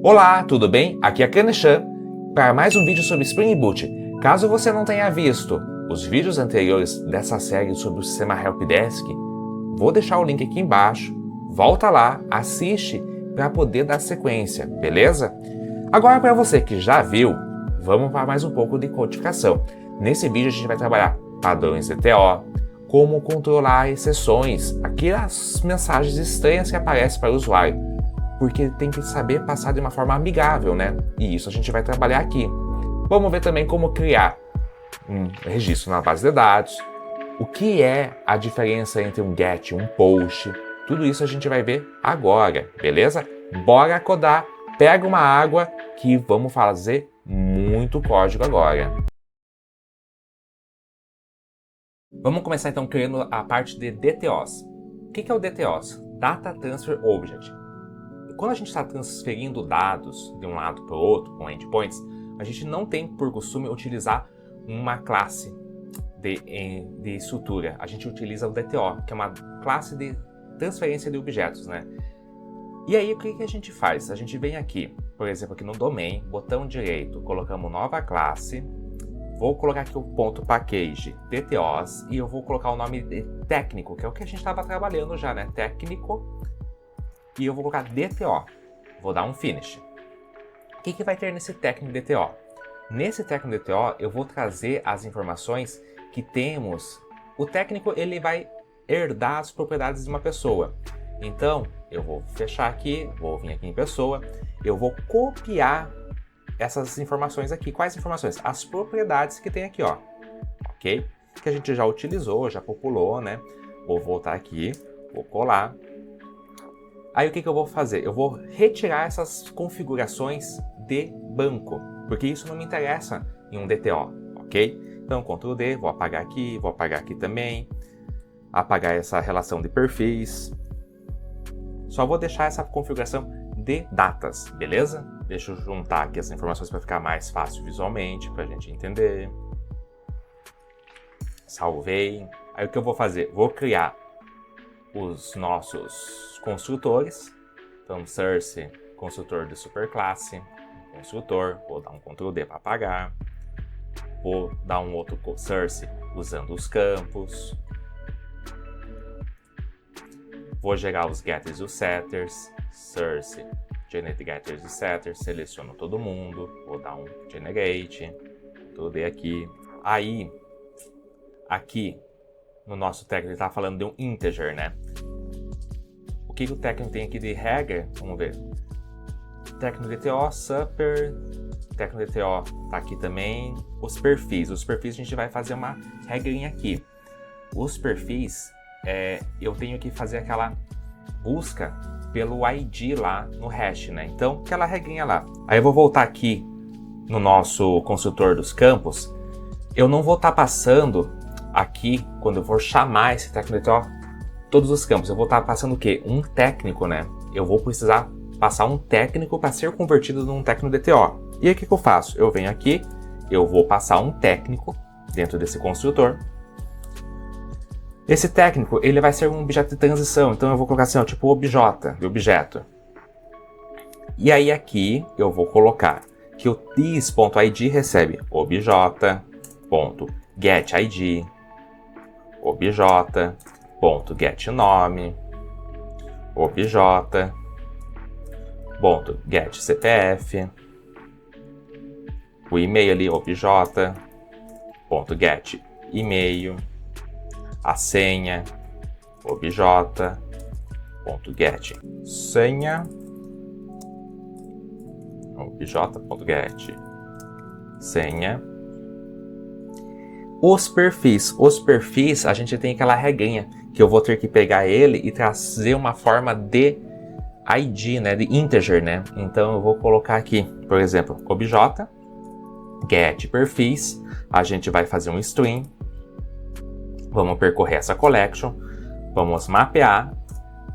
Olá, tudo bem? Aqui é Kaneshan para mais um vídeo sobre Spring Boot. Caso você não tenha visto os vídeos anteriores dessa série sobre o sistema Helpdesk, vou deixar o link aqui embaixo. Volta lá, assiste para poder dar sequência, beleza? Agora, para você que já viu, vamos para mais um pouco de codificação. Nesse vídeo a gente vai trabalhar padrões DTO, como controlar exceções, aquelas mensagens estranhas que aparecem para o usuário, porque ele tem que saber passar de uma forma amigável, né? E isso a gente vai trabalhar aqui. Vamos ver também como criar um registro na base de dados, o que é a diferença entre um GET e um POST, tudo isso a gente vai ver agora, beleza? Bora codar, pega uma água que vamos fazer muito código agora. Vamos começar então criando a parte de DTOs. O que é o DTOs? Data Transfer Object. Quando a gente está transferindo dados de um lado para o outro com endpoints, a gente não tem por costume utilizar uma classe de estrutura. A gente utiliza o DTO, que é uma classe de transferência de objetos, né? E aí o que a gente faz? A gente vem aqui, por exemplo, aqui no domain, botão direito, colocamos nova classe. Vou colocar aqui o ponto package DTOs e eu vou colocar o nome de técnico, que é o que a gente estava trabalhando já, né? Técnico. E eu vou colocar DTO. Vou dar um finish. O que vai ter nesse técnico DTO? Nesse técnico DTO eu vou trazer as informações que temos. O técnico ele vai herdar as propriedades de uma pessoa. Então eu vou fechar aqui, vou vir aqui em pessoa, eu vou copiar essas informações aqui. Quais informações? As propriedades que tem aqui, ó. Ok? Que a gente já utilizou, já populou, né? Vou voltar aqui, vou colar. Aí o que eu vou fazer? Eu vou retirar essas configurações de banco, porque isso não me interessa em um DTO, ok? Então, Ctrl D, vou apagar aqui também, apagar essa relação de perfis. Só vou deixar essa configuração de datas, beleza? Deixa eu juntar aqui as informações para ficar mais fácil visualmente, para a gente entender. Salvei. Aí o que eu vou fazer? Vou criar os nossos construtores. Então, source, construtor de superclasse, construtor, vou dar um Ctrl D para apagar. Vou dar um outro source usando os campos. Vou gerar os getters e os setters. Source, generate getters e setters, seleciono todo mundo, vou dar um generate, Ctrl D aqui. Aí, aqui no nosso técnico ele está falando de um integer, né? O que o técnico tem aqui de regra? Vamos ver. Técnico DTO, super, técnico DTO tá aqui também. Os perfis a gente vai fazer uma regrinha aqui. Os perfis, eu tenho que fazer aquela busca pelo ID lá no hash, né? Então, aquela regrinha lá. Aí eu vou voltar aqui no nosso construtor dos campos. Eu não vou estar passando aqui, quando eu for chamar esse técnico DTO, todos os campos. Eu vou estar passando o quê? Um técnico, né? Eu vou precisar passar um técnico para ser convertido num técnico DTO. E aí o que eu faço? Eu venho aqui, eu vou passar um técnico dentro desse construtor. Esse técnico, ele vai ser um objeto de transição, então eu vou colocar assim, ó, tipo objeto. E aí aqui eu vou colocar que o this.id recebe obj.getID, obj.getNome, obj.getCPF, o e-mail ali, obj.getEmail, a senha, obj.getSenha, obj.getSenha. Os perfis a gente tem aquela regrinha que eu vou ter que pegar ele e trazer uma forma de ID, né, de integer, né? Então eu vou colocar aqui, por exemplo, obj.getPerfis, a gente vai fazer um string. Vamos percorrer essa collection, vamos mapear,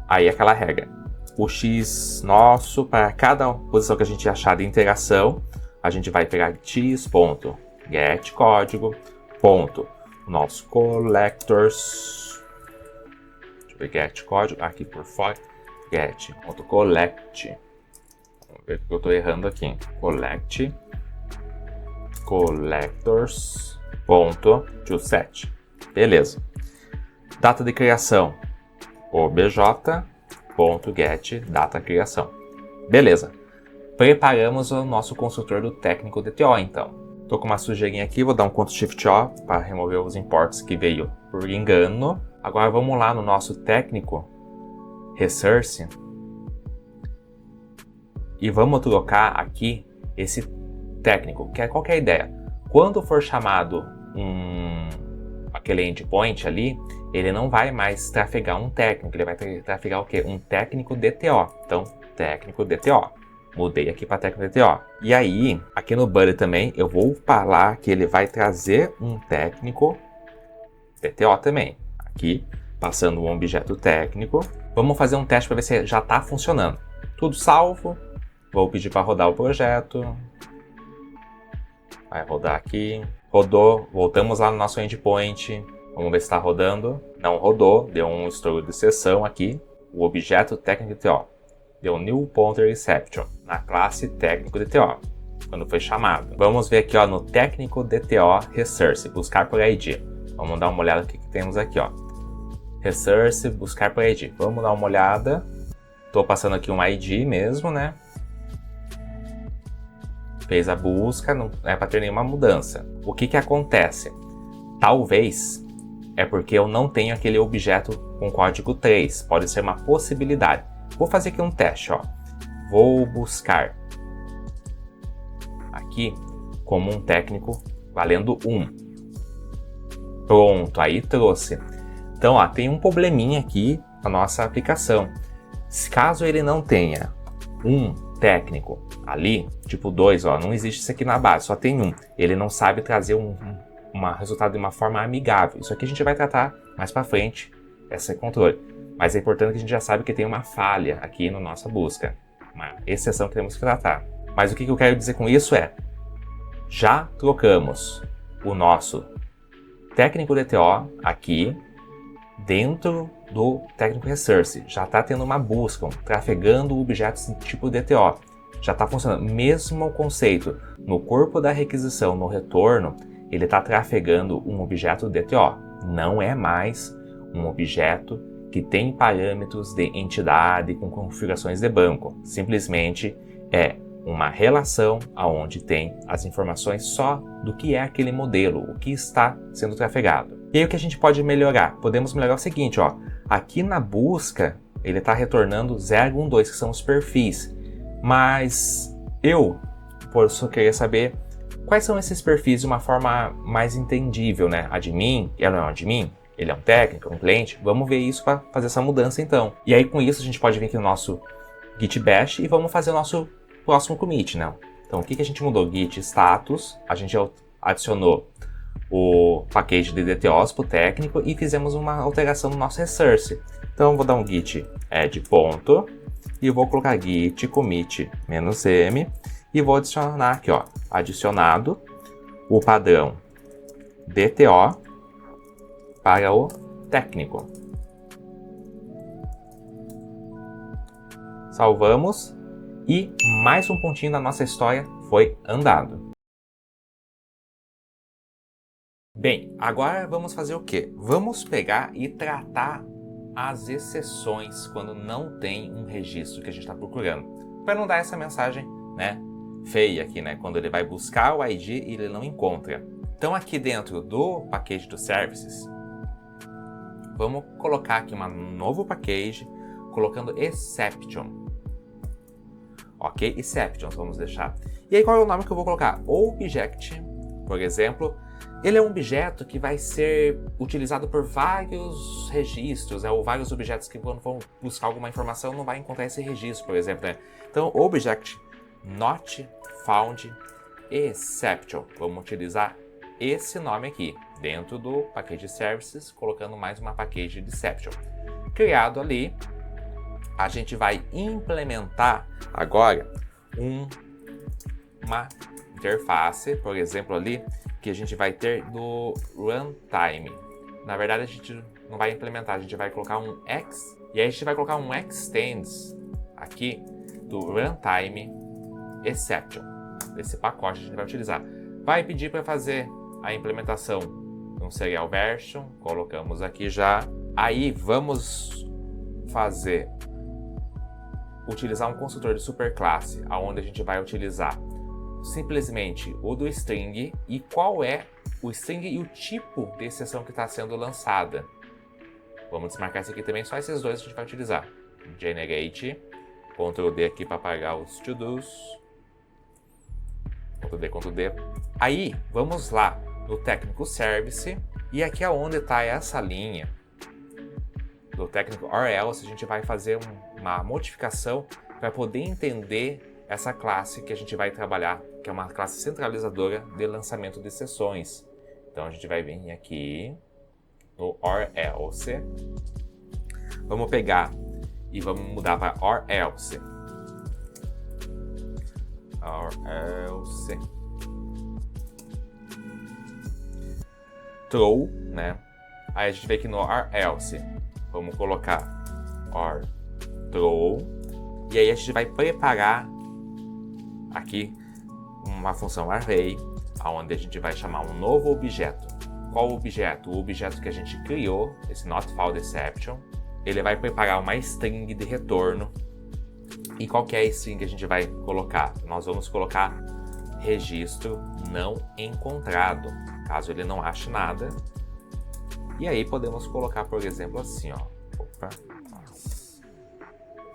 aí aquela regra. O X nosso, para cada posição que a gente achar de interação, a gente vai pegar x.getCódigo, nosso collectors, deixa eu ver, get código, aqui por fora, get.collect, ver o que eu estou errando aqui. Collectors.toSet. Beleza. Data de criação, obj.getDataCriação. Beleza. Preparamos o nosso construtor do técnico DTO, então. Estou com uma sujeirinha aqui, vou dar um Ctrl+Shift+O para remover os imports que veio por engano. Agora vamos lá no nosso técnico Resource e vamos trocar aqui esse técnico, que é qual que é a ideia? Quando for chamado aquele endpoint ali, ele não vai mais trafegar um técnico, ele vai trafegar o quê? Um técnico DTO. Então, técnico DTO. Mudei aqui para técnico DTO. E aí, aqui no body também, eu vou falar que ele vai trazer um técnico DTO também. Aqui, passando um objeto técnico. Vamos fazer um teste para ver se já está funcionando. Tudo salvo. Vou pedir para rodar o projeto. Vai rodar aqui. Rodou. Voltamos lá no nosso endpoint. Vamos ver se está rodando. Não rodou. Deu um estouro de sessão aqui. O objeto técnico DTO. Deu new pointer exception na classe técnico DTO. Quando foi chamado. Vamos ver aqui ó, no técnico DTO Resource. Buscar por ID. Vamos dar uma olhada no que temos aqui. Ó. Resource, buscar por ID. Vamos dar uma olhada. Estou passando aqui um ID mesmo, né? Fez a busca, não é para ter nenhuma mudança. O que acontece? Talvez é porque eu não tenho aquele objeto com código 3. Pode ser uma possibilidade. Vou fazer aqui um teste. Ó. Vou buscar aqui como um técnico valendo 1. Pronto, aí trouxe. Então, ó, tem um probleminha aqui na nossa aplicação. Caso ele não tenha um técnico ali, tipo 2, ó, não existe isso aqui na base, só tem um. Ele não sabe trazer um resultado de uma forma amigável. Isso aqui a gente vai tratar mais para frente, esse controle. Mas é importante que a gente já sabe que tem uma falha aqui na nossa busca. Uma exceção que temos que tratar. Mas o que eu quero dizer com isso é, já trocamos o nosso técnico DTO aqui dentro do técnico Resource. Já está tendo uma busca, trafegando objetos tipo DTO. Já está funcionando. Mesmo o conceito, no corpo da requisição, no retorno, ele está trafegando um objeto DTO. Não é mais um objeto que tem parâmetros de entidade com configurações de banco. Simplesmente é uma relação onde tem as informações só do que é aquele modelo, o que está sendo trafegado. E aí o que a gente pode melhorar? Podemos melhorar o seguinte, ó. Aqui na busca, ele está retornando 0, 1, 2, que são os perfis. Mas eu, por isso, queria saber quais são esses perfis de uma forma mais entendível, né? Admin, ela não é um admin? Ele é um técnico, um cliente? Vamos ver isso para fazer essa mudança então. E aí com isso a gente pode vir aqui no nosso Git Bash e vamos fazer o nosso próximo commit, né? Então o que a gente mudou? Git status, a gente adicionou o package de DTOs para o técnico e fizemos uma alteração no nosso resource. Então eu vou dar um git add ponto e eu vou colocar git commit -m e vou adicionar aqui, ó, adicionado o padrão DTO para o técnico. Salvamos e mais um pontinho da nossa história foi andado. Bem, agora vamos fazer o quê? Vamos pegar e tratar as exceções quando não tem um registro que a gente está procurando. Para não dar essa mensagem, né, feia aqui, né, quando ele vai buscar o ID e ele não encontra. Então aqui dentro do package do services, vamos colocar aqui um novo package, colocando exception. Ok? Exceptions, vamos deixar. E aí qual é o nome que eu vou colocar? Object, por exemplo, ele é um objeto que vai ser utilizado por vários registros, ou vários objetos que quando vão buscar alguma informação não vai encontrar esse registro, por exemplo. Né? Então, object not found exception. Vamos utilizar esse nome aqui, dentro do package services, colocando mais uma package de exception. Criado ali, a gente vai implementar agora uma interface, por exemplo ali, que a gente vai ter do runtime. Na verdade a gente não vai implementar, a gente vai colocar um e aí a gente vai colocar um extends aqui do runtime exception. Desse pacote a gente vai utilizar. Vai pedir para fazer a implementação de um serial version, colocamos aqui já. Aí vamos utilizar um construtor de superclasse, onde a gente vai utilizar simplesmente o do string e qual é o string e o tipo de exceção que está sendo lançada. Vamos desmarcar isso aqui também, só esses dois a gente vai utilizar. Generate, Ctrl D aqui para apagar os to-dos. Ctrl D. Aí, vamos lá no Technical Service, e aqui é onde está essa linha do Technical or else, a gente vai fazer uma modificação para poder entender essa classe que a gente vai trabalhar, que é uma classe centralizadora de lançamento de sessões. Então a gente vai vir aqui no or else, vamos pegar e vamos mudar para or else. Or else. Throw, né? Aí a gente vem aqui no or else, vamos colocar or throw, e aí a gente vai preparar aqui uma função array, onde a gente vai chamar um novo objeto. Qual o objeto? O objeto que a gente criou, esse NotFoundException. Ele vai preparar uma string de retorno. E qual que é a string que a gente vai colocar? Nós vamos colocar registro não encontrado, caso ele não ache nada. E aí podemos colocar, por exemplo, assim, ó.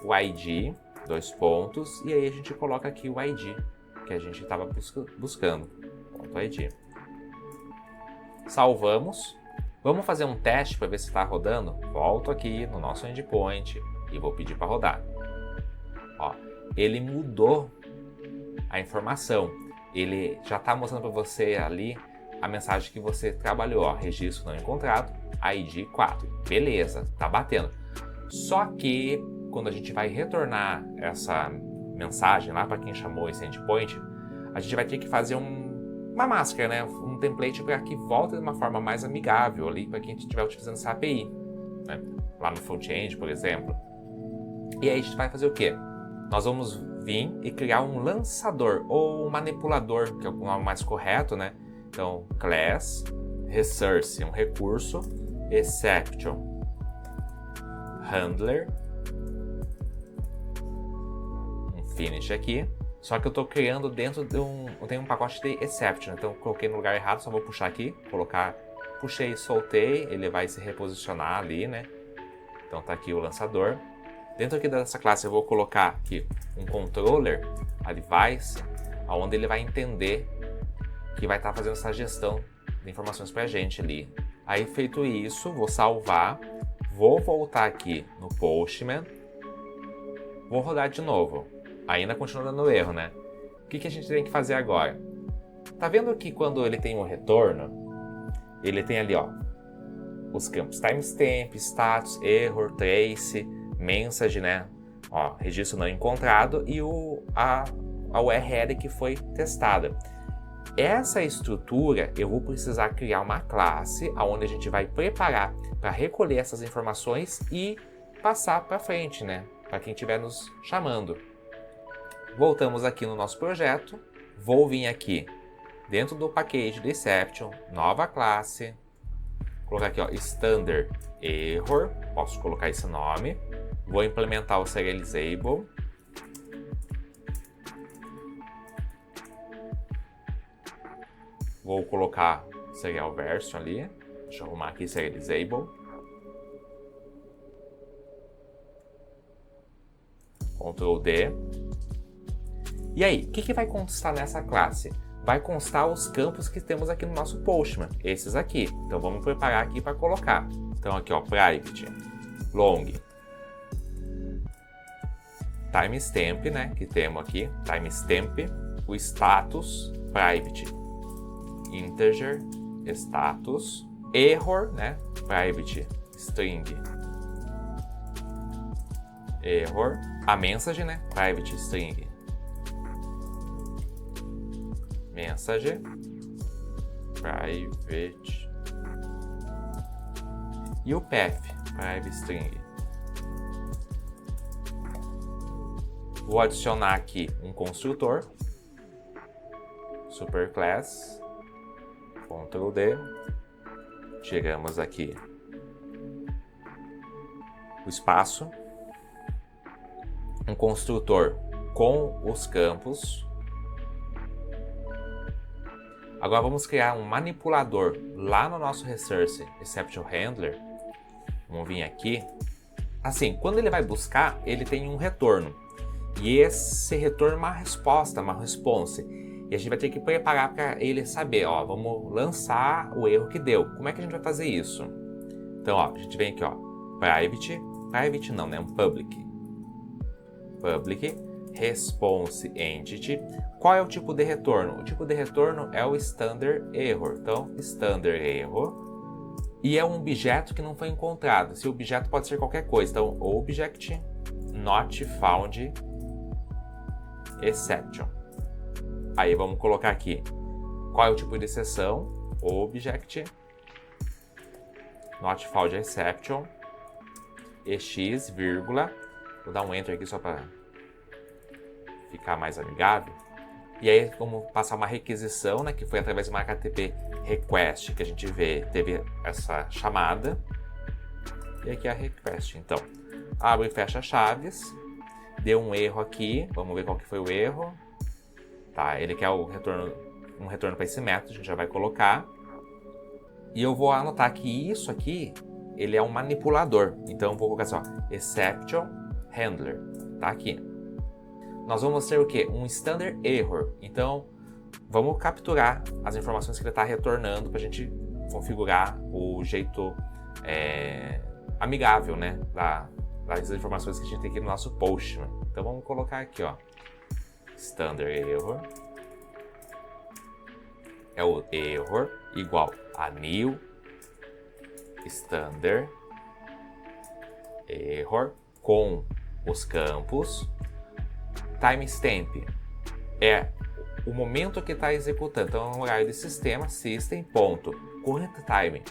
O ID, 2 pontos, e aí a gente coloca aqui o ID que a gente estava buscando. Ponto ID. Salvamos. Vamos fazer um teste para ver se está rodando? Volto aqui no nosso endpoint e vou pedir para rodar. Ó, ele mudou a informação. Ele já está mostrando para você ali a mensagem que você trabalhou. Ó, registro não encontrado, ID 4. Beleza, tá batendo. Só que quando a gente vai retornar essa mensagem lá para quem chamou esse endpoint, a gente vai ter que fazer uma máscara, né? Um template para que volte de uma forma mais amigável ali para quem estiver utilizando essa API, né? Lá no front-end, por exemplo. E aí a gente vai fazer o quê? Nós vamos vir e criar um lançador ou um manipulador, que é o nome mais correto, né? Então, class, resource, um recurso, exception, handler, um finish aqui. Só que eu estou criando dentro de tem um pacote de exception, então coloquei no lugar errado, só vou puxar aqui, puxei e soltei, ele vai se reposicionar ali, né? Então tá aqui o lançador. Dentro aqui dessa classe eu vou colocar aqui um controller, a device, onde ele vai entender que vai estar fazendo essa gestão de informações para a gente ali. Aí feito isso, vou salvar, vou voltar aqui no Postman, vou rodar de novo. Ainda continua dando erro, né? O que a gente tem que fazer agora? Tá vendo que quando ele tem um retorno, ele tem ali, ó, os campos timestamp, status, error, trace, message, né? Ó, registro não encontrado e a URL que foi testada. Essa estrutura eu vou precisar criar uma classe onde a gente vai preparar para recolher essas informações e passar para frente, né? Para quem estiver nos chamando. Voltamos aqui no nosso projeto, vou vir aqui dentro do package de exception, nova classe, colocar aqui, ó, standard error, posso colocar esse nome, vou implementar o serializable, vou colocar serial version ali, deixa eu arrumar aqui serializable, Ctrl D. E aí, o que vai constar nessa classe? Vai constar os campos que temos aqui no nosso Postman, esses aqui. Então vamos preparar aqui para colocar. Então aqui, ó, private, long, timestamp, né, que temos aqui, timestamp, o status, private, integer, status, error, né, private, string, error, a message, né, private string, message, private, e o path, private string. Vou adicionar aqui um construtor, superclass, Ctrl D, tiramos aqui o espaço, um construtor com os campos. Agora vamos criar um manipulador lá no nosso Resource Exception Handler. Vamos vir aqui. Assim, quando ele vai buscar, ele tem um retorno. E esse retorno é uma resposta, uma response. E a gente vai ter que preparar para ele saber, ó, vamos lançar o erro que deu. Como é que a gente vai fazer isso? Então, ó, a gente vem aqui, ó, private não, né, um public response entity. Qual é o tipo de retorno? O tipo de retorno é o standard error. Então, standard error. E é um objeto que não foi encontrado. Esse objeto pode ser qualquer coisa. Então, object not found exception. Aí vamos colocar aqui qual é o tipo de exceção. Object not found exception ex, vírgula. Vou dar um enter aqui só para ficar mais amigável. E aí, como passar uma requisição, né, que foi através de uma HTTP request que a gente teve essa chamada. E aqui é a request. Então, abre e fecha chaves. Deu um erro aqui. Vamos ver qual que foi o erro. Tá, ele quer um retorno para esse método, a gente já vai colocar. E eu vou anotar que isso aqui, ele é um manipulador. Então, eu vou colocar assim, ó, exception handler. Tá aqui. Nós vamos ter o quê? Um standard error. Então, vamos capturar as informações que ele está retornando para a gente configurar o jeito amigável, né, das informações que a gente tem aqui no nosso Postman. Então, vamos colocar aqui, ó, standard error é o error igual a new standard error com os campos. Timestamp é o momento que está executando. Então, no horário de sistema, system.current time,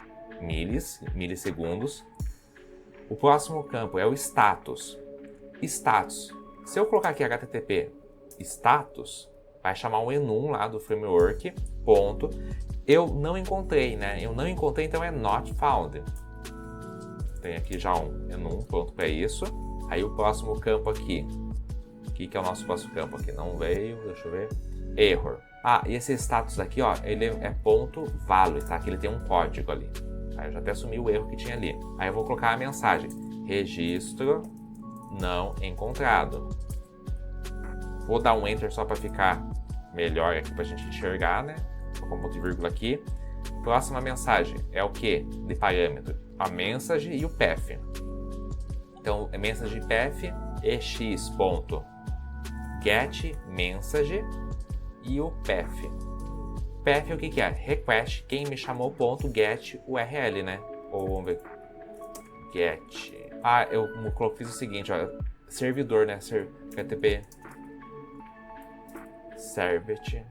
milissegundos. O próximo campo é o status. Status. Se eu colocar aqui HTTP status, vai chamar um enum lá do framework, ponto. Eu não encontrei, né? Eu não encontrei, então é not found. Tem aqui já um enum pronto para isso. Aí o próximo campo aqui. O que é o nosso próximo campo aqui? Não veio, deixa eu ver. Error. Ah, e esse status aqui, ó, ele é ponto value, tá? Que ele tem um código ali. Aí eu já até assumi o erro que tinha ali. Aí eu vou colocar a mensagem. Registro não encontrado. Vou dar um enter só para ficar melhor aqui para a gente enxergar, né? Vou colocar um ponto de vírgula aqui. Próxima mensagem é o que de parâmetro? A message e o path. Então, é message path ex ponto get message e o path. Path o que é? Request, quem me chamou ponto get URL, né? Ou vamos ver. Get. Ah, eu fiz o seguinte, ó. Servidor, né? HTTP servlet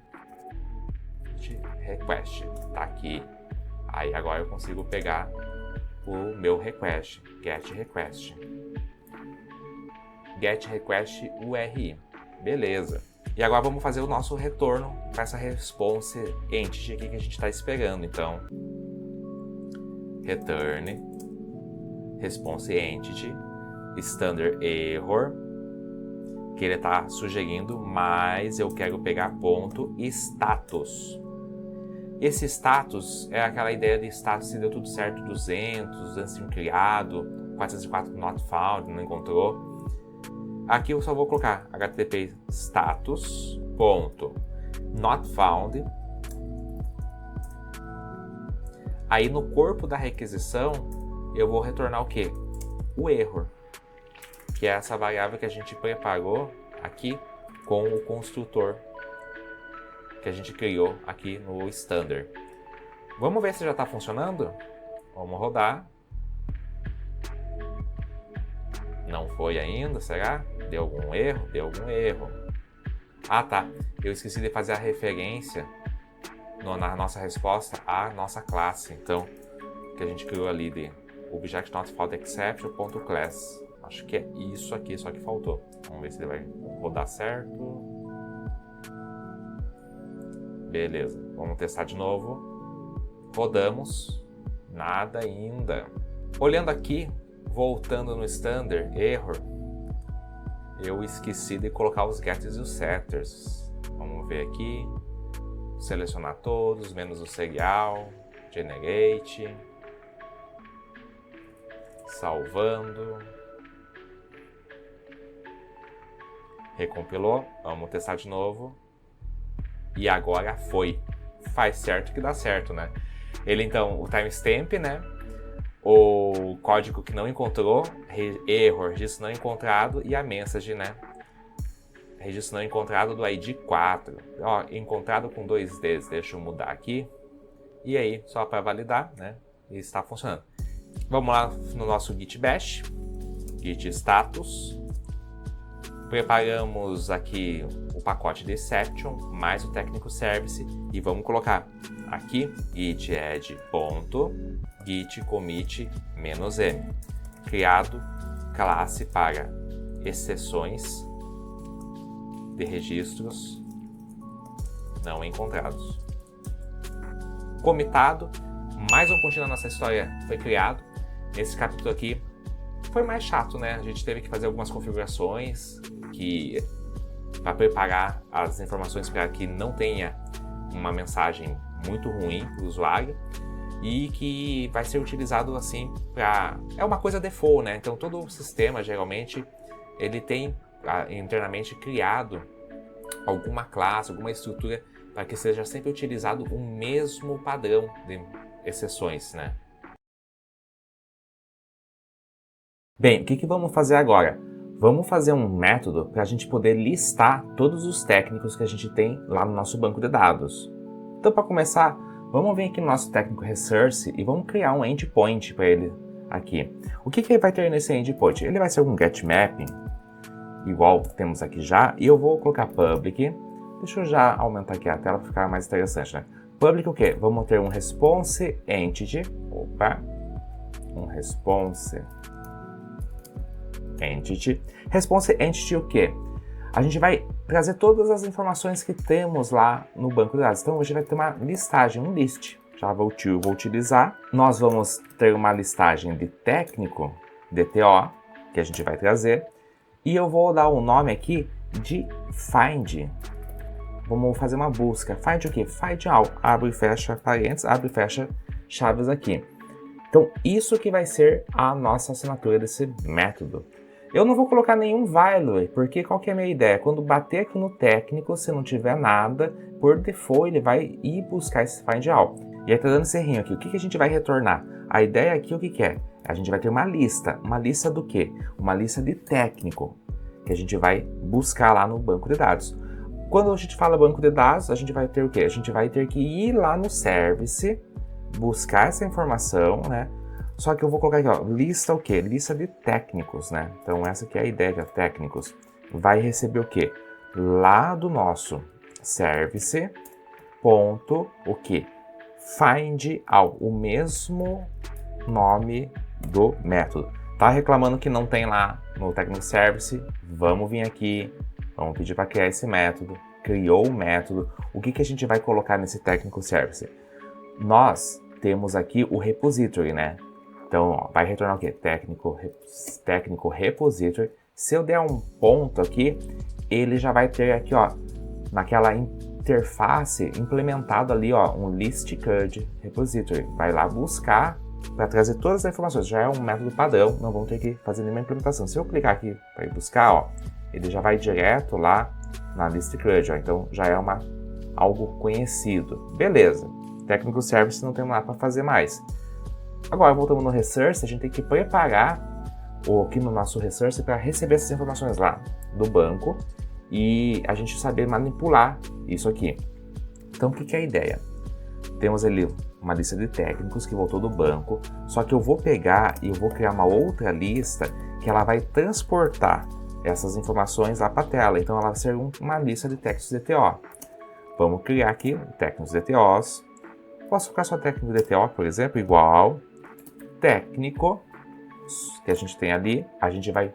request. Tá aqui. Aí agora eu consigo pegar o meu request. Get request. Get request URI. Beleza. E agora vamos fazer o nosso retorno para essa response entity aqui que a gente está esperando. Então, return response entity standard error, que ele está sugerindo, mas eu quero pegar ponto status. Esse status é aquela ideia de status se deu tudo certo, 200 criado, 404 not found, não encontrou. Aqui eu só vou colocar http status ponto not found. Aí no corpo da requisição eu vou retornar o que? O error, que é essa variável que a gente preparou aqui com o construtor que a gente criou aqui no standard. Vamos ver se já está funcionando? Vamos rodar. Não foi ainda, será? Deu algum erro? Deu algum erro. Ah, tá. Eu esqueci de fazer a referência na nossa resposta à nossa classe. Então, que a gente criou ali de object not found exception.class. Acho que é isso aqui, só que faltou. Vamos ver se ele vai rodar certo. Beleza, vamos testar de novo. Rodamos. Nada ainda. Olhando aqui, voltando no Standard Error, eu esqueci de colocar os getters e os setters. Vamos ver aqui. Selecionar todos, menos o serial. Generate. Salvando. Recompilou. Vamos testar de novo. E agora foi. Faz certo que dá certo, né? Ele então, o timestamp, né? O código que não encontrou, erro, registro não encontrado e a message, né? Registro não encontrado do ID 4. Ó, encontrado com 2 Ds. Deixa eu mudar aqui. E aí, só para validar, né? E está funcionando. Vamos lá no nosso Git Bash. Git status. Preparamos aqui o pacote de exception, mais o technical service. E vamos colocar aqui git add.git commit -m. Criado classe para exceções de registros não encontrados. Comitado, mais um pontinho na nossa história foi criado. Nesse capítulo aqui foi mais chato, né? A gente teve que fazer algumas configurações para preparar as informações para que não tenha uma mensagem muito ruim para o usuário e que vai ser utilizado assim para... É uma coisa default, né? Então todo o sistema geralmente ele tem internamente criado alguma classe, alguma estrutura para que seja sempre utilizado o mesmo padrão de exceções, né? Bem, o que vamos fazer agora? Vamos fazer um método para a gente poder listar todos os técnicos que a gente tem lá no nosso banco de dados. Então, para começar, vamos vir aqui no nosso técnico resource e vamos criar um endpoint para ele aqui. O que ele vai ter nesse endpoint? Ele vai ser um getMapping, igual temos aqui já, e eu vou colocar public. Deixa eu já aumentar aqui a tela para ficar mais interessante, né? Public o quê? Vamos ter um response entity, um response entity. Response entity o quê? A gente vai trazer todas as informações que temos lá no banco de dados. Então, hoje vai ter uma listagem, um list. Já vou utilizar. Nós vamos ter uma listagem de técnico, DTO, que a gente vai trazer. E eu vou dar o nome aqui de find. Vamos fazer uma busca. Find o quê? Find all. Abre e fecha parênteses, abre e fecha chaves aqui. Então, isso que vai ser a nossa assinatura desse método. Eu não vou colocar nenhum value, porque qual que é a minha ideia? Quando bater aqui no técnico, se não tiver nada, por default ele vai ir buscar esse find all. E aí tá dando esse errinho aqui. O que a gente vai retornar? A ideia aqui o que é? A gente vai ter uma lista. Uma lista do quê? Uma lista de técnico, que a gente vai buscar lá no banco de dados. Quando a gente fala banco de dados, a gente vai ter o quê? A gente vai ter que ir lá no service, buscar essa informação, né? Só que eu vou colocar aqui, ó, lista o quê? Lista de técnicos, né? Então essa aqui é a ideia de técnicos. Vai receber o quê? Lá do nosso service, ponto, o quê? Find all, o mesmo nome do método. Tá reclamando que não tem lá no Technical Service? Vamos vir aqui, vamos pedir para criar esse método. Criou o método. O que a gente vai colocar nesse Technical Service? Nós temos aqui o repository, né? Então, ó, vai retornar o quê? Técnico repository. Se eu der um ponto aqui, ele já vai ter aqui, ó, naquela interface implementado ali, ó, um listcode repository. Vai lá buscar para trazer todas as informações. Já é um método padrão, não vamos ter que fazer nenhuma implementação. Se eu clicar aqui para ir buscar, ó, ele já vai direto lá na listcode, ó. Então já é algo conhecido. Beleza. Technical Service não tem nada para fazer mais. Agora, voltando no Resource, a gente tem que preparar aqui no nosso Resource para receber essas informações lá do banco e a gente saber manipular isso aqui. Então, o que é a ideia? Temos ali uma lista de técnicos que voltou do banco, só que eu vou pegar e eu vou criar uma outra lista que ela vai transportar essas informações lá para a tela. Então, ela vai ser uma lista de técnicos DTO. Vamos criar aqui técnicos DTOs. Posso colocar só técnico DTO, por exemplo, igual técnico que a gente tem ali, a gente vai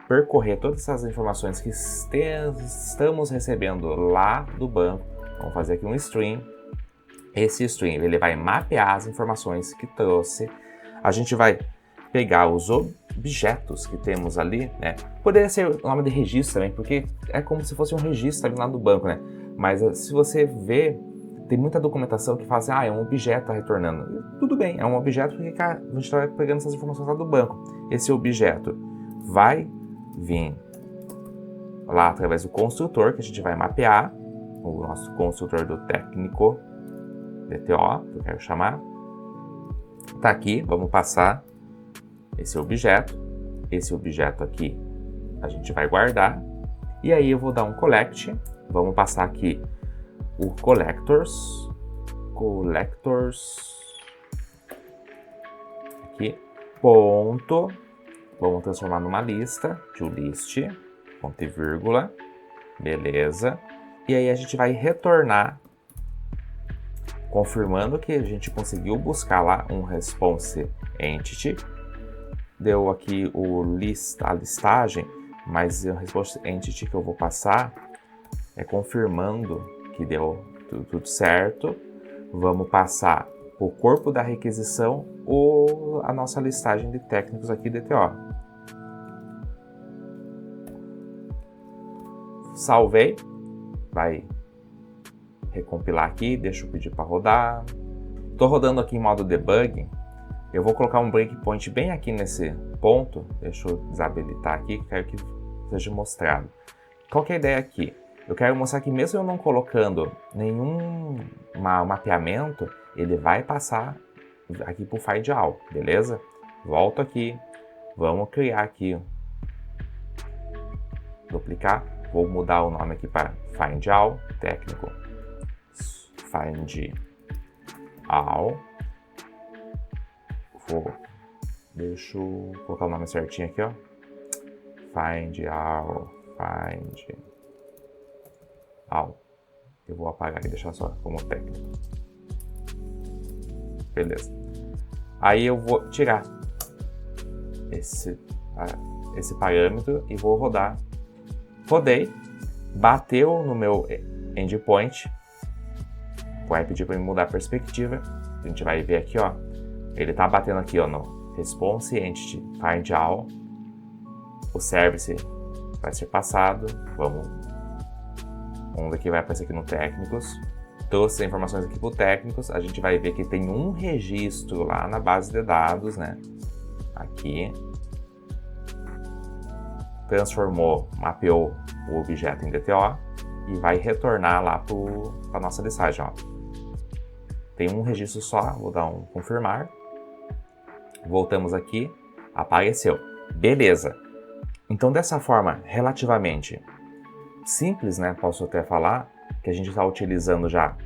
percorrer todas essas informações que estamos recebendo lá do banco. Vamos fazer aqui um stream. Esse stream ele vai mapear as informações que trouxe. A gente vai pegar os objetos que temos ali, né? Poderia ser o nome de registro também, porque é como se fosse um registro ali lá do banco, né? Mas se você vê, tem muita documentação que fala assim, é um objeto tá retornando. Tudo bem, é um objeto porque a gente está pegando essas informações lá do banco. Esse objeto vai vir lá através do construtor, que a gente vai mapear, o nosso construtor do técnico DTO, que eu quero chamar. Tá aqui, vamos passar esse objeto aqui a gente vai guardar, e aí eu vou dar um collect, vamos passar aqui o collectors, aqui, ponto, vamos transformar numa lista, toList, ponto e vírgula, beleza, e aí a gente vai retornar, confirmando que a gente conseguiu buscar lá um response entity, deu aqui a listagem, mas o response entity que eu vou passar é confirmando que deu tudo certo. Vamos passar o corpo da requisição ou a nossa listagem de técnicos aqui DTO. Salvei, vai recompilar aqui, deixa eu pedir para rodar. Estou rodando aqui em modo debug. Eu vou colocar um breakpoint bem aqui nesse ponto. Deixa eu desabilitar aqui, que quero que seja mostrado. Qual que é a ideia aqui? Eu quero mostrar que mesmo eu não colocando nenhum mapeamento, ele vai passar aqui para o find all, beleza? Volto aqui, vamos criar aqui, duplicar, vou mudar o nome aqui para find all, técnico, find all. Deixa eu colocar o nome certinho aqui, ó. Find all. Eu vou apagar e deixar só como técnico. Beleza. Aí eu vou tirar esse parâmetro e vou rodar. Rodei, bateu no meu endpoint. Vai pedir para me mudar a perspectiva. A gente vai ver aqui, ó. Ele tá batendo aqui, ó, no response entity find all. O service vai ser passado. Vamos aqui, vai aparecer aqui no técnicos. Trouxe as informações aqui para o técnicos. A gente vai ver que tem um registro lá na base de dados, né? Aqui. Transformou, mapeou o objeto em DTO e vai retornar lá para a nossa listagem, ó. Tem um registro só, vou dar um confirmar. Voltamos aqui, apareceu. Beleza. Então, dessa forma, relativamente simples, né? Posso até falar que a gente está utilizando já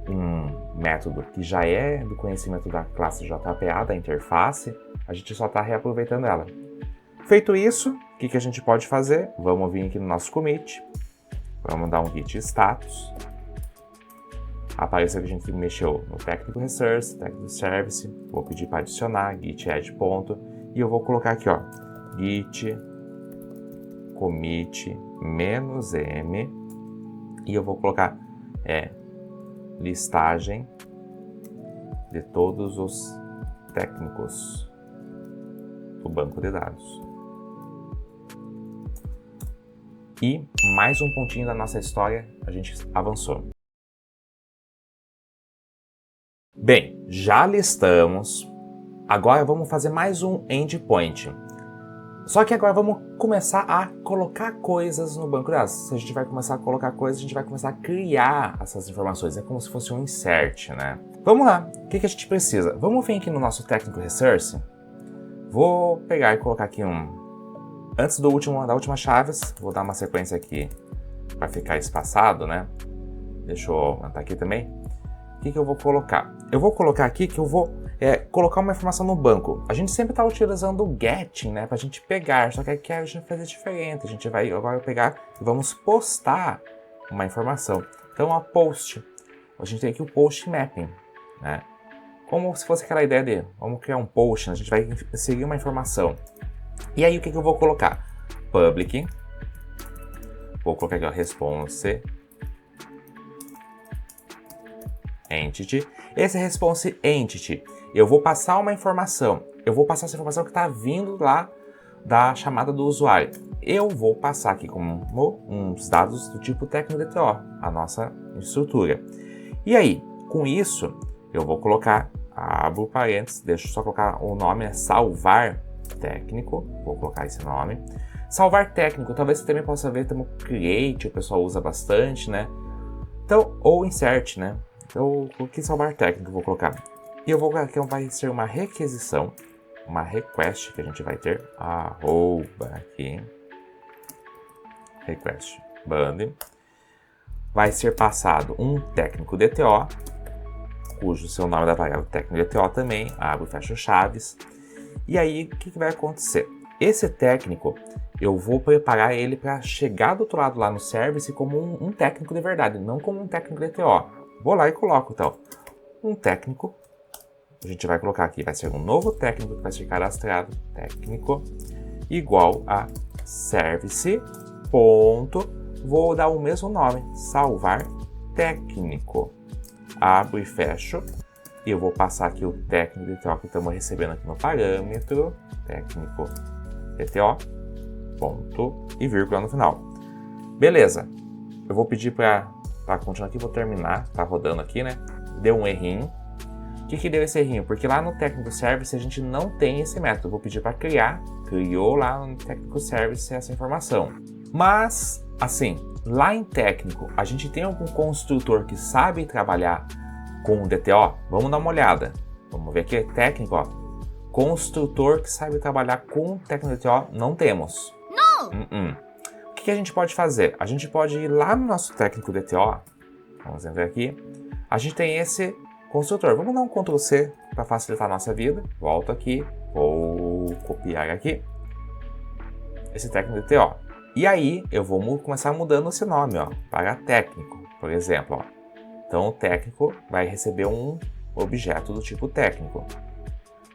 um método que já é do conhecimento da classe JPA, da interface, a gente só está reaproveitando ela. Feito isso, o que a gente pode fazer? Vamos vir aqui no nosso commit, vamos dar um git status. Apareceu que a gente mexeu no Technical Resource, Technical Service, vou pedir para adicionar, git add ponto, e eu vou colocar aqui, ó, git commit -m, e eu vou colocar listagem de todos os técnicos do banco de dados. E mais um pontinho da nossa história, a gente avançou. Bem, já listamos, agora vamos fazer mais um endpoint. Só que agora vamos começar a colocar coisas no banco de dados. Se a gente vai começar a colocar coisas, a gente vai começar a criar essas informações. É como se fosse um insert, né? Vamos lá, o que a gente precisa? Vamos vir aqui no nosso Technical Resource. Vou pegar e colocar aqui antes da última chave, vou dar uma sequência aqui para ficar espaçado, né? Deixa eu aumentar aqui também. O que eu vou colocar? Eu vou colocar aqui que eu vou colocar uma informação no banco. A gente sempre está utilizando o getting, né, para a gente pegar, só que aqui a gente vai fazer diferente. A gente vai agora pegar e vamos postar uma informação. Então, a post, a gente tem aqui o post mapping, né? como se fosse aquela ideia de vamos criar um post, né? A gente vai inserir uma informação. E aí o que eu vou colocar? Public, vou colocar aqui, ó, response entity. Esse response entity, eu vou passar uma informação. Eu vou passar essa informação que está vindo lá da chamada do usuário. Eu vou passar aqui como uns dados do tipo TecnoDTO, a nossa estrutura. E aí, com isso, eu vou colocar, abro parênteses, deixa eu só colocar o nome, é salvar técnico, vou colocar esse nome. Salvar técnico, talvez você também possa ver como create, o pessoal usa bastante, né? Então, ou insert, né? Eu coloquei salvar técnico, vou colocar. E eu vou colocar que vai ser uma requisição, uma request que a gente vai ter, arroba aqui, request band, vai ser passado um técnico DTO, cujo seu nome da variável técnico DTO também, abre e fecha chaves. E aí, o que vai acontecer? Esse técnico, eu vou preparar ele para chegar do outro lado lá no service como um técnico de verdade, não como um técnico DTO. Vou lá e coloco, então, um técnico. A gente vai colocar aqui, vai ser um novo técnico que vai ser cadastrado, técnico, igual a service, ponto, vou dar o mesmo nome, salvar técnico. Abro e fecho, e eu vou passar aqui o técnico DTO que estamos recebendo aqui no parâmetro, técnico DTO, ponto, e vírgula no final. Beleza, eu vou pedir para continuar aqui, vou terminar, tá rodando aqui, né? Deu um errinho. O que deu esse errinho? Porque lá no técnico service a gente não tem esse método. Eu vou pedir para criar, criou lá no técnico service essa informação. Mas, assim, lá em técnico, a gente tem algum construtor que sabe trabalhar com o DTO? Vamos dar uma olhada. Vamos ver aqui, técnico, ó. Construtor que sabe trabalhar com técnico DTO, não temos. Não! O que a gente pode fazer? A gente pode ir lá no nosso técnico DTO. Vamos ver aqui. A gente tem esse construtor. Vamos dar um Ctrl C para facilitar a nossa vida. Volto aqui, vou copiar aqui esse técnico DTO. E aí eu vou começar mudando esse nome, ó, para técnico, por exemplo, ó. Então o técnico vai receber um objeto do tipo técnico.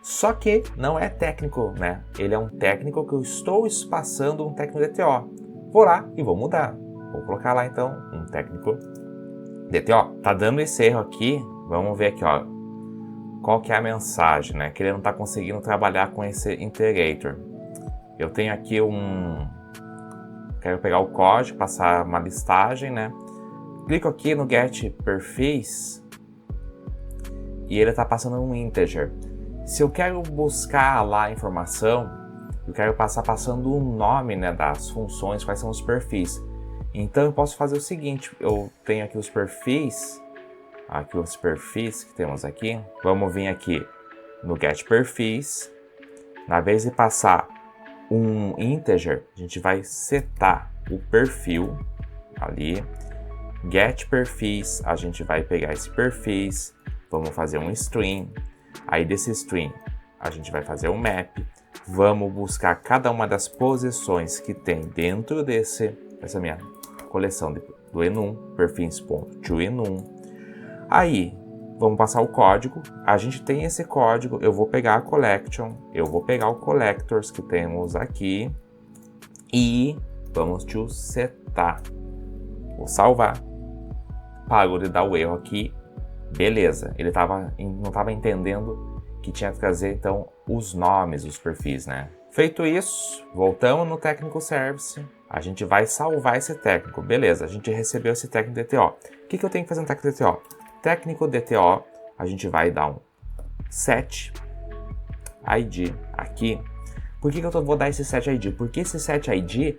Só que não é técnico, né? Ele é um técnico que eu estou espaçando um técnico DTO. Vou lá e vou mudar. Vou colocar lá então um técnico DTO. Tá dando esse erro aqui. Vamos ver aqui, ó. Qual que é a mensagem, né? Que ele não está conseguindo trabalhar com esse integrator. Eu tenho aqui quero pegar o código, passar uma listagem, né? Clico aqui no get perfis e ele está passando um integer. Se eu quero buscar lá a informação, eu quero passando o nome, né, das funções, quais são os perfis. Então eu posso fazer o seguinte, eu tenho aqui os perfis que temos aqui. Vamos vir aqui no get perfis. Na vez de passar um integer, a gente vai setar o perfil ali. Get perfis, a gente vai pegar esse perfis, vamos fazer um string. Aí desse string a gente vai fazer um map. Vamos buscar cada uma das posições que tem dentro dessa minha coleção do enum, perfis.toEnum. Aí, vamos passar o código. A gente tem esse código, eu vou pegar a collection, eu vou pegar o collectors que temos aqui e vamos setar. Vou salvar. Parou de dar o erro aqui. Beleza, ele não estava entendendo que tinha que trazer então os nomes dos perfis, né? Feito isso, voltamos no técnico service. A gente vai salvar esse técnico. Beleza, a gente recebeu esse técnico DTO. O que eu tenho que fazer no técnico DTO? Técnico DTO, a gente vai dar um set ID aqui. Por que eu vou dar esse set ID? Porque esse set ID,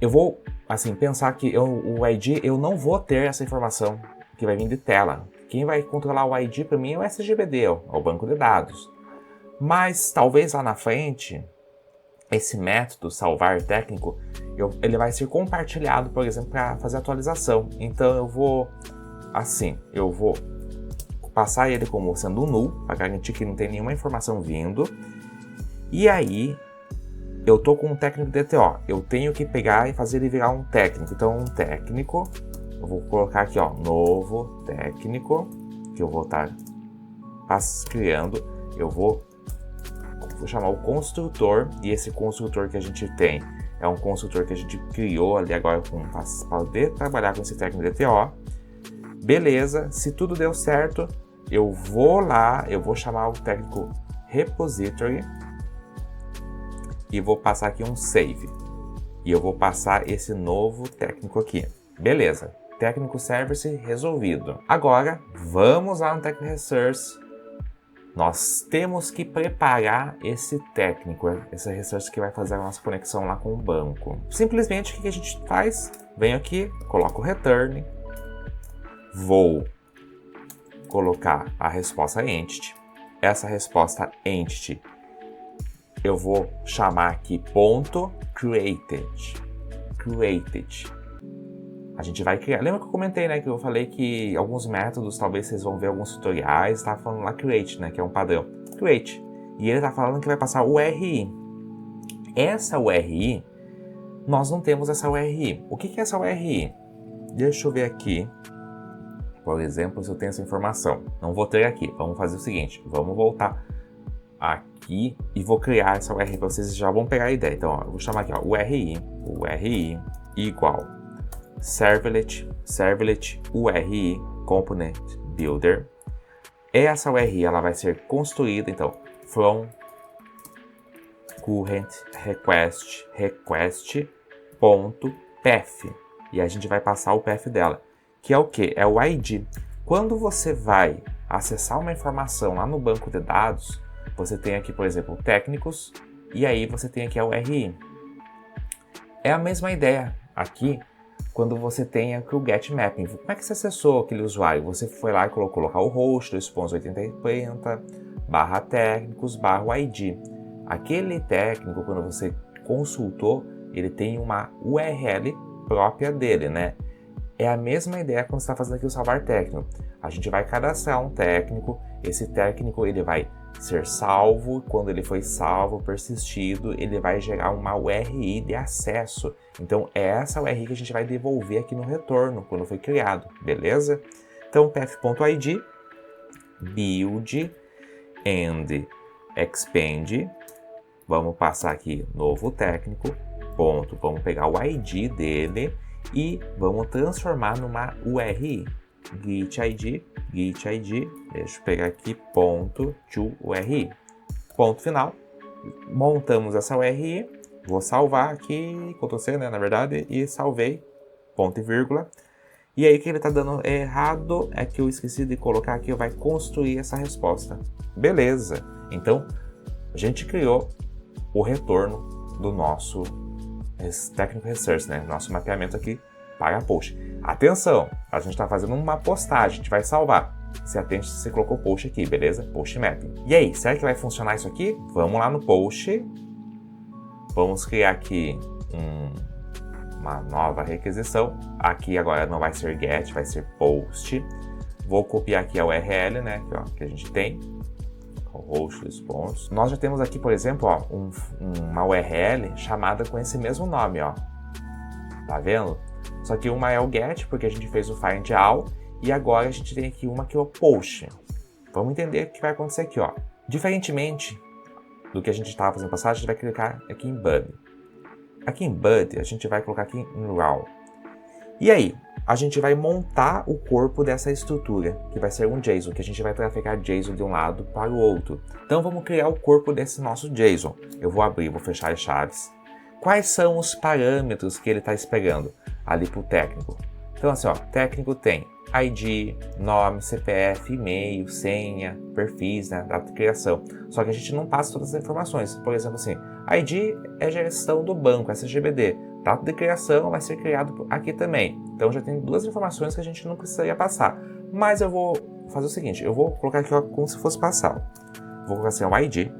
eu vou assim, pensar que o ID, eu não vou ter essa informação que vai vir de tela. Quem vai controlar o ID para mim é o SGBD, o banco de dados. Mas talvez lá na frente, esse método salvar técnico, ele vai ser compartilhado, por exemplo, para fazer atualização. Então eu vou passar ele como sendo um null, para garantir que não tem nenhuma informação vindo. E aí, eu tô com um técnico DTO. Eu tenho que pegar e fazer ele virar um técnico. Então, um técnico, eu vou colocar aqui, ó, novo técnico, que eu vou estar criando, eu vou chamar o construtor, e esse construtor que a gente tem é um construtor que a gente criou ali agora para poder trabalhar com esse técnico DTO. Beleza, se tudo deu certo, eu vou lá, eu vou chamar o técnico repository e vou passar aqui um save. E eu vou passar esse novo técnico aqui. Beleza, técnico service resolvido. Agora, vamos lá no técnico resource. Nós temos que preparar esse técnico, esse resource que vai fazer a nossa conexão lá com o banco. Simplesmente o que a gente faz? Venho aqui, coloco o return, vou colocar a resposta entity. Essa resposta entity eu vou chamar aqui ponto created. A gente vai criar. Lembra que eu comentei, né, que eu falei que alguns métodos, talvez vocês vão ver alguns tutoriais, tá falando lá create, né, que é um padrão. Create. E ele tá falando que vai passar o URI. Essa URI, nós não temos essa URI. O que é essa URI? Deixa eu ver aqui. Por exemplo, se eu tenho essa informação. Não vou ter aqui. Vamos fazer o seguinte. Vamos voltar aqui e vou criar essa URI para vocês já vão pegar a ideia. Então, ó, eu vou chamar aqui, ó, URI igual servlet URI component builder. Essa URI ela vai ser construída, então, from current request.path. E a gente vai passar o path dela, que é o que? É o ID. Quando você vai acessar uma informação lá no banco de dados, você tem aqui, por exemplo, técnicos, e aí você tem aqui a URI. É a mesma ideia aqui quando você tem aqui o get mapping. Como é que você acessou aquele usuário? Você foi lá e colocou o host, 2.80.80, barra técnicos, barra ID. Aquele técnico, quando você consultou, ele tem uma URL própria dele, né? É a mesma ideia quando você está fazendo aqui o salvar técnico. A gente vai cadastrar um técnico, esse técnico ele vai ser salvo, quando ele foi salvo, persistido, ele vai gerar uma URI de acesso. Então é essa URI que a gente vai devolver aqui no retorno, quando foi criado, beleza? Então path.id, build and expand, vamos passar aqui novo técnico, ponto, vamos pegar o ID dele e vamos transformar numa URI. Git ID, deixa eu pegar aqui, ponto to URI. Ponto final. Montamos essa URI, vou salvar aqui, Ctrl+C, né, na verdade, e salvei, ponto e vírgula. E aí o que ele está dando errado é que eu esqueci de colocar aqui, vai construir essa resposta. Beleza, então a gente criou o retorno do nosso técnico resource, né, nosso mapeamento aqui para post. Atenção, a gente está fazendo uma postagem, a gente vai salvar. Se atente se você colocou post aqui, beleza? Post mapping. E aí, será que vai funcionar isso aqui? Vamos lá no post. Vamos criar aqui uma nova requisição. Aqui agora não vai ser get, vai ser post. Vou copiar aqui a URL, né? Que a gente tem. Host response. Nós já temos aqui, por exemplo, ó, uma URL chamada com esse mesmo nome, ó. Tá vendo? Só que uma é o get, porque a gente fez o find all, e agora a gente tem aqui uma que é o post. Vamos entender o que vai acontecer aqui, ó. Diferentemente do que a gente estava fazendo passado, a gente vai clicar aqui em bud. Aqui em bud, a gente vai colocar aqui em raw. E aí, a gente vai montar o corpo dessa estrutura, que vai ser um JSON, que a gente vai trafegar JSON de um lado para o outro. Então vamos criar o corpo desse nosso JSON. Eu vou abrir, vou fechar as chaves. Quais são os parâmetros que ele está esperando ali para o técnico? Então assim, ó, técnico tem ID, nome, CPF, e-mail, senha, perfis, né, data de criação. Só que a gente não passa todas as informações. Por exemplo, assim, ID é gestão do banco, SGBD. Data de criação vai ser criado aqui também. Então já tem duas informações que a gente não precisaria passar. Mas eu vou fazer o seguinte, eu vou colocar aqui ó, como se fosse passar. Vou colocar assim, o ID.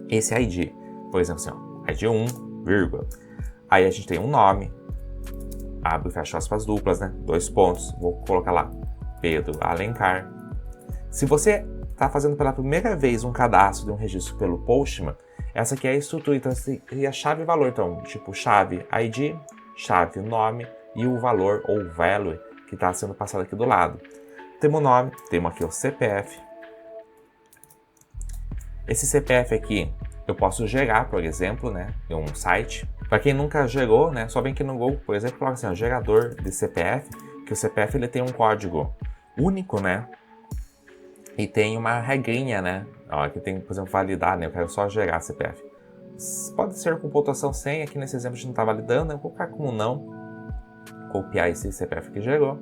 Esse ID, por exemplo, assim, ó, ID 1, vírgula. Aí a gente tem um nome. Abre e fecha aspas duplas, né? 2 pontos. Vou colocar lá, Pedro Alencar. Se você está fazendo pela primeira vez um cadastro de um registro pelo Postman, essa aqui é a estrutura. Então, você cria chave e valor. Então, tipo, chave ID, chave nome e o valor ou value que está sendo passado aqui do lado. Temos o nome, temos aqui o CPF, Esse CPF aqui eu posso gerar, por exemplo, né, em um site. Para quem nunca gerou, né, só vem aqui no Google, por exemplo, coloca assim, ó, gerador de CPF, que o CPF ele tem um código único, né, e tem uma regrinha, né, ó, que tem, por exemplo, validar, né, eu quero só gerar CPF. Pode ser com pontuação 100, aqui nesse exemplo a gente não está validando, né, eu vou colocar como não, copiar esse CPF que gerou,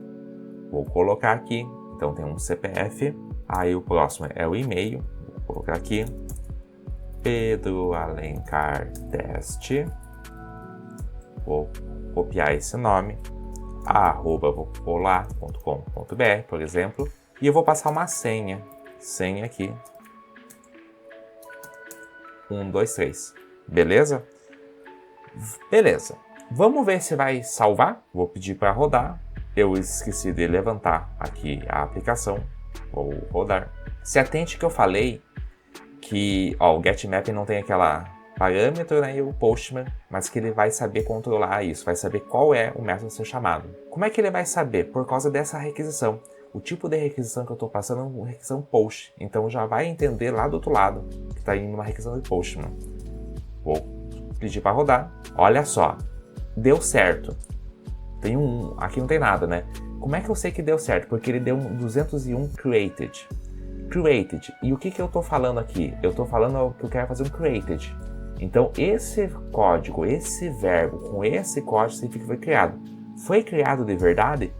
vou colocar aqui, então tem um CPF, aí o próximo é o e-mail, vou colocar aqui, Pedro Alencar Teste, vou copiar esse nome, @vocolar.com.br, por exemplo, e eu vou passar uma senha aqui, 1, 2, 3, beleza? Beleza, vamos ver se vai salvar, vou pedir para rodar, eu esqueci de levantar aqui a aplicação, vou rodar. Se atente que eu falei que ó, o GetMap não tem aquela parâmetro, né, e o Postman, mas que ele vai saber controlar isso, vai saber qual é o método a ser chamado. Como é que ele vai saber? Por causa dessa requisição. O tipo de requisição que eu estou passando é uma requisição Post, então já vai entender lá do outro lado que está indo uma requisição de Postman. Vou pedir para rodar. Olha só, deu certo. Tem aqui não tem nada, né? Como é que eu sei que deu certo? Porque ele deu um 201 created. E o que eu estou falando aqui? Eu estou falando que eu quero fazer um created. Então esse código, esse verbo com esse código significa que foi criado. Foi criado de verdade?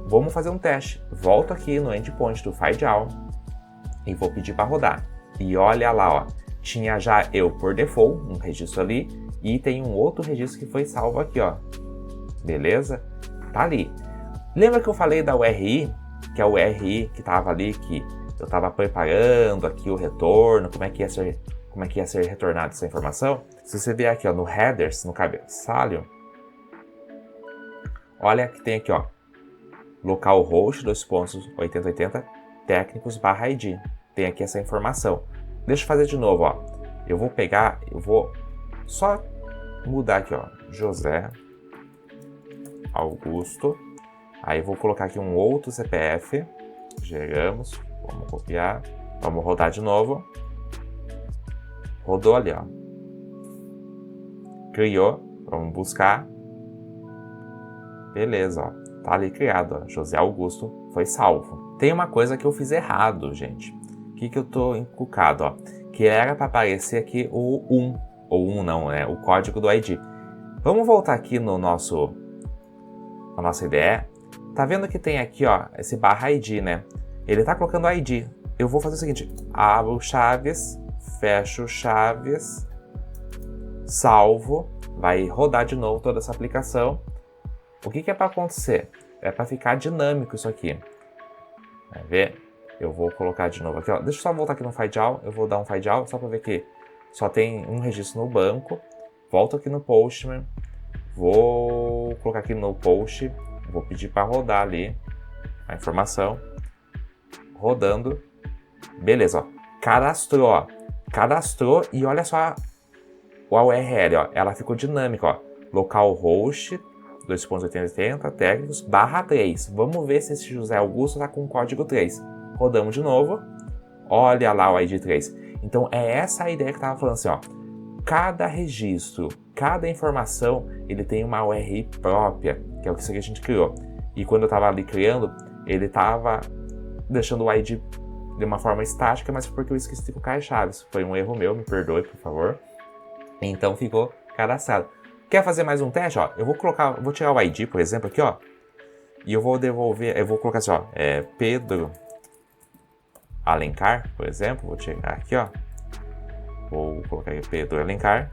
Vamos fazer um teste. Volto aqui no endpoint do FindAll e vou pedir para rodar. E olha lá, ó, tinha já eu por default, um registro ali, e tem um outro registro que foi salvo aqui, ó. Beleza? Tá ali. Lembra que eu falei da URI? Que é o URI que estava ali, que eu estava preparando aqui o retorno, como é que ia ser retornada essa informação? Se você vier aqui, ó, no headers, no cabeçalho, olha que tem aqui, ó, localhost 2.8080 técnicos /id. Tem aqui essa informação. Deixa eu fazer de novo, ó. Eu vou só mudar aqui, ó, José Augusto. Aí eu vou colocar aqui um outro CPF. Geramos. Vamos copiar. Vamos rodar de novo. Rodou ali, ó. Criou. Vamos buscar. Beleza, ó. Tá ali criado, ó. José Augusto foi salvo. Tem uma coisa que eu fiz errado, gente. O que eu tô encucado, ó. Que era para aparecer aqui o 1. Ou 1 não, né? O código do ID. Vamos voltar aqui na nossa IDE. Tá vendo que tem aqui, ó, esse /id, né? Ele tá colocando ID. Eu vou fazer o seguinte. Abro chaves, fecho chaves, salvo. Vai rodar de novo toda essa aplicação. O que é para acontecer? É para ficar dinâmico isso aqui. Vai ver? Eu vou colocar de novo aqui, ó. Deixa eu só voltar aqui no FindAll. Eu vou dar um FindAll só para ver que só tem um registro no banco. Volto aqui no Postman. Vou colocar aqui no Post. Vou pedir para rodar ali a informação. Rodando. Beleza, ó. Cadastrou, ó. Cadastrou e olha só a URL, ó. Ela ficou dinâmica, ó. Localhost 2.8080 técnicos /3. Vamos ver se esse José Augusto está com o código 3. Rodamos de novo. Olha lá o ID 3. Então é essa a ideia que eu estava falando assim, ó. Cada registro, cada informação, ele tem uma URI própria, que é o que a gente criou. E quando eu estava ali criando, ele estava deixando o ID de uma forma estática, mas porque eu esqueci de colocar as chaves. Foi um erro meu, me perdoe, por favor. Então ficou cadastrado. Quer fazer mais um teste? Ó, eu vou tirar o ID, por exemplo, aqui, ó. E eu vou devolver, eu vou colocar assim, ó, Pedro Alencar, por exemplo. Vou tirar aqui, ó. Vou colocar aí Pedro Alencar.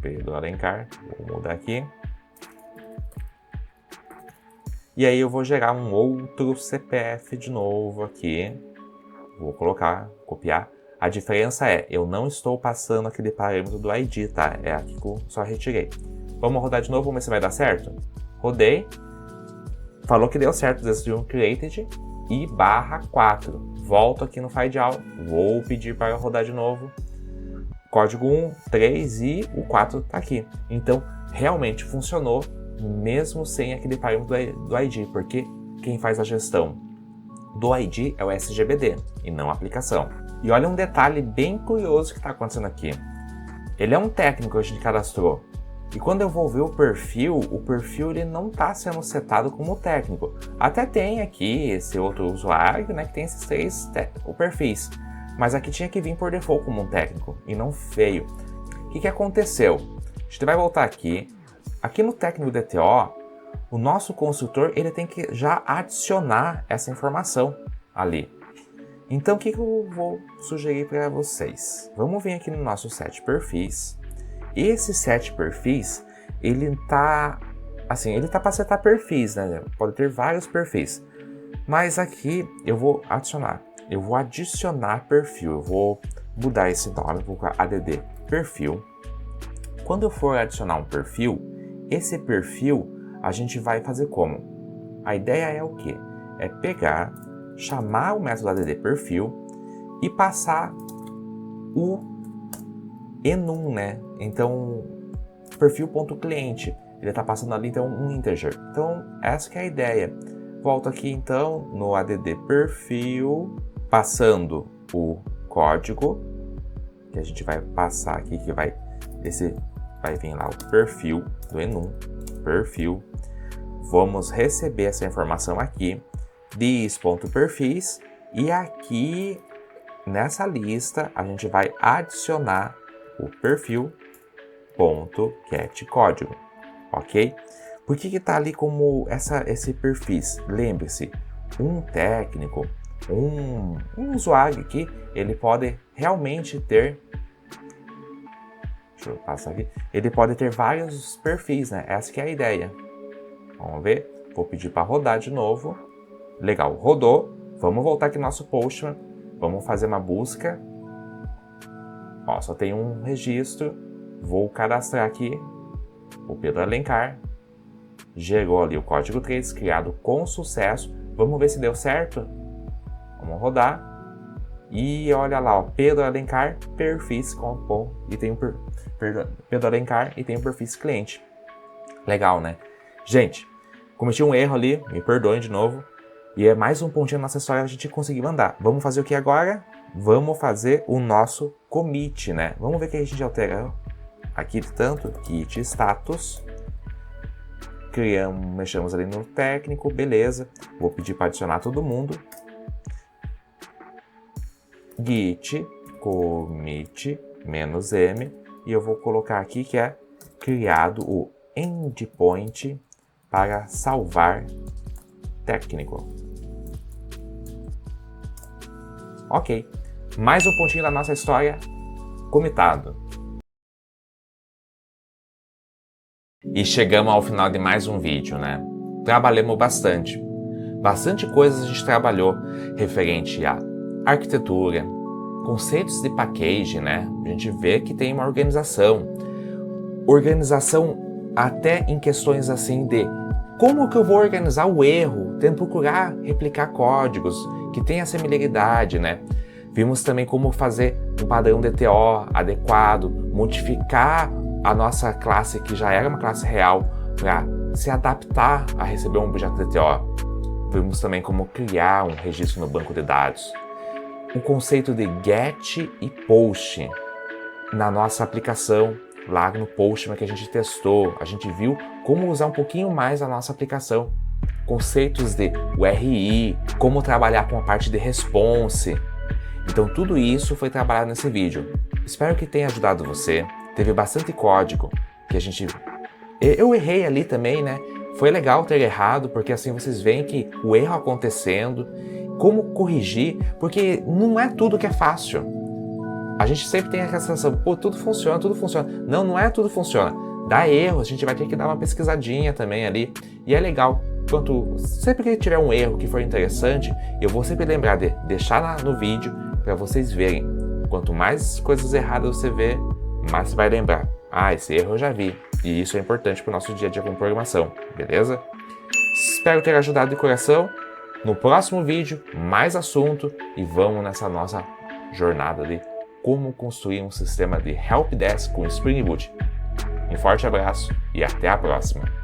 Pedro Alencar. Vou mudar aqui. E aí eu vou gerar um outro CPF de novo aqui. Vou colocar, copiar. A diferença é, eu não estou passando aquele parâmetro do ID, tá? É aqui que eu só retirei. Vamos rodar de novo, vamos ver se vai dar certo? Rodei. Falou que deu certo, desde um created e /4. Volto aqui no FindAll, vou pedir para rodar de novo. Código 1, 3 e o 4 tá aqui. Então, realmente funcionou, mesmo sem aquele parâmetro do ID, porque quem faz a gestão do ID é o SGBD e não a aplicação. E olha um detalhe bem curioso que está acontecendo aqui. Ele é um técnico que a gente cadastrou. E quando eu vou ver o perfil ele não está sendo setado como técnico. Até tem aqui esse outro usuário, né, que tem esses 3 perfis. Mas aqui tinha que vir por default como um técnico e não veio. O que aconteceu? A gente vai voltar aqui. Aqui no técnico DTO, o nosso construtor ele tem que já adicionar essa informação ali. Então o que eu vou sugerir para vocês? Vamos vir aqui no nosso set perfis. Esse set perfis, ele tá para setar perfis, né? Pode ter vários perfis. Mas aqui eu vou adicionar perfil. Eu vou mudar esse nome, vou colocar add perfil. Quando eu for adicionar um perfil, esse perfil a gente vai fazer como? A ideia é o quê? É pegar, chamar o método add perfil e passar o enum, né? Então, perfil.cliente, ele está passando ali então um integer. Então, essa que é a ideia. Volto aqui então no add perfil, passando o código, que a gente vai passar aqui, que vai vir lá o perfil do enum, perfil. Vamos receber essa informação aqui, this.perfis, e aqui nessa lista a gente vai adicionar o perfil.getCódigo, ok? Por que está ali como esse perfis? Lembre-se, um técnico, um usuário aqui, ele pode realmente ter, deixa eu passar aqui, ele pode ter vários perfis, né? Essa que é a ideia. Vamos ver, vou pedir para rodar de novo. Legal, rodou. Vamos voltar aqui no nosso Postman, vamos fazer uma busca. Ó, só tem um registro, vou cadastrar aqui o Pedro Alencar, gerou ali o código 3, criado com sucesso. Vamos ver se deu certo? Vamos rodar. E olha lá, ó, Pedro Alencar, perfis e tem Pedro Alencar e tem o perfis cliente. Legal, né? Gente, cometi um erro ali, me perdoem de novo. E é mais um pontinho na nossa história a gente conseguir mandar. Vamos fazer o que agora? Vamos fazer o nosso commit, né? Vamos ver o que a gente altera aqui tanto, git status. Mexemos ali no técnico, beleza. Vou pedir para adicionar todo mundo. Git commit -m, e eu vou colocar aqui que é criado o endpoint para salvar técnico. Ok, mais um pontinho da nossa história comitado. E chegamos ao final de mais um vídeo, né? Trabalhamos bastante coisas a gente trabalhou referente a arquitetura, conceitos de package, né? A gente vê que tem uma organização até em questões assim de como que eu vou organizar o erro, tendo procurar replicar códigos que tenha similaridade, né? Vimos também como fazer um padrão DTO adequado, modificar a nossa classe, que já era uma classe real, para se adaptar a receber um objeto DTO. Vimos também como criar um registro no banco de dados. O conceito de get e post na nossa aplicação, lá no Postman que a gente testou, a gente viu como usar um pouquinho mais a nossa aplicação. Conceitos de URI, como trabalhar com a parte de response. Então tudo isso foi trabalhado nesse vídeo. Espero que tenha ajudado você. Teve bastante código que a gente... Eu errei ali também, né? Foi legal ter errado, porque assim vocês veem que o erro acontecendo, como corrigir, porque não é tudo que é fácil. A gente sempre tem aquela sensação, pô, tudo funciona. Não, não é tudo funciona. Dá erro, a gente vai ter que dar uma pesquisadinha também ali. E é legal. Sempre que tiver um erro que for interessante, eu vou sempre lembrar de deixar no vídeo para vocês verem. Quanto mais coisas erradas você vê, mais você vai lembrar. Ah, esse erro eu já vi. E isso é importante para o nosso dia a dia com programação, beleza? Espero ter ajudado de coração. No próximo vídeo, mais assunto e vamos nessa nossa jornada de como construir um sistema de helpdesk com Spring Boot. Um forte abraço e até a próxima!